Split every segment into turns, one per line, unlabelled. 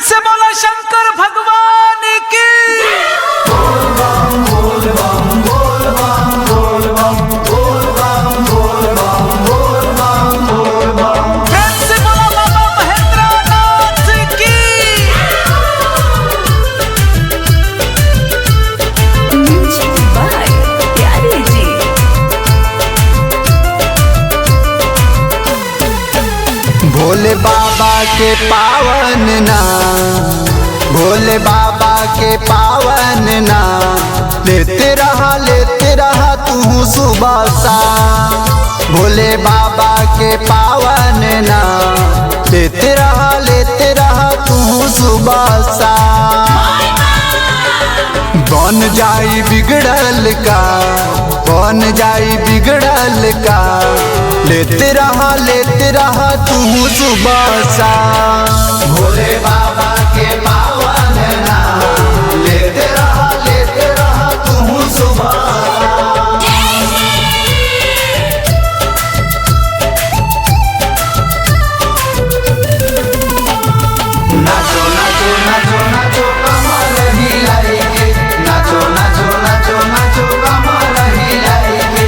से बोला शंकर भगवान की। प्रेम से बोला बाबा महेंद्रनाथ की।
म्यूजिक बाय प्यारे जी।
भोले बाबा के पावन नाम, भोले बाबा के पावन नाम लेते रहा तू सुबह शाम। भोले बाबा के पावन नाम लेते रहा तू सुबह शाम। बन जाई बिगड़ल का, बन जाई बिगड़ल का लेते रहा तू सुबह शाम। भोले बाबा के पावन नाम लेते रहा तू सुबह शाम। नाचो नाचो नाचो नाचो कमर हिलाएंगे, नाचो नाचो नाचो नाचो कमर हिलाएंगे।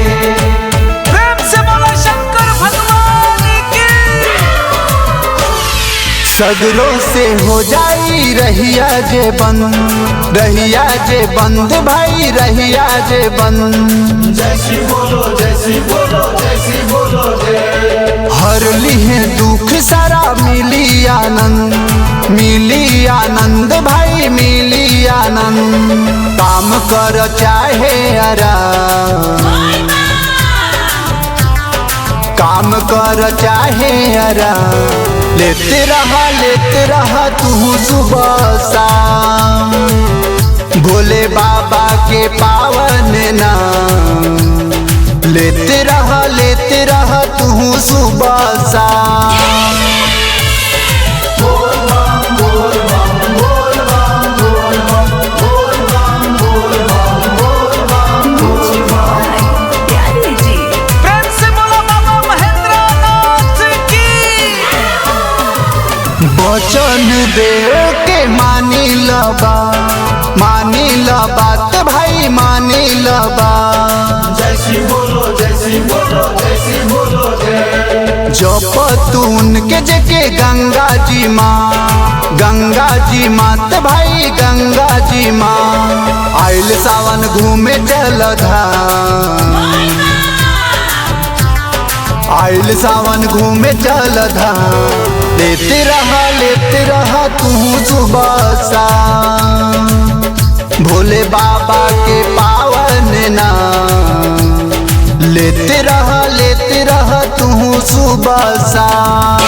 प्रेम से बोला शंकर भगवान की।
सगरों से हो जाई रहिया जे बंद, रहिया जे बंद भाई रहिया जे बंद।
जैसी बोलो जैसी बोलो जैसी बोलो जय।
हर लिहे दुख सारा मिली आनंद, मिली आनंद भाई मिली आनंद। काम कर चाहे आराम, काम कर चाहे आराम लेते रहा तू सुबह शाम। भोले बाबा के पावन नाम लेते रहा तू सुबह शाम।
म्यूजिक बाय प्यारे जी।
प्रेम से बोला बाबा महेंद्रनाथ की।
वचन दे के मानी लबा, मानी बात भाई मानी लबा।
जैसी बोलो जैसी बोलो जैसी बोलो जय।
जप तू उनके जगे गंगा जी माँ, गंगा जी मात भाई गंगा जी माँ। आइल सावन घूमे चल धाम, आइल सावन घूमे चल धाम लेते रहा तू सुबह शाम। भोले बाबा के पावन नाम लेते रहा तू सुबह शाम।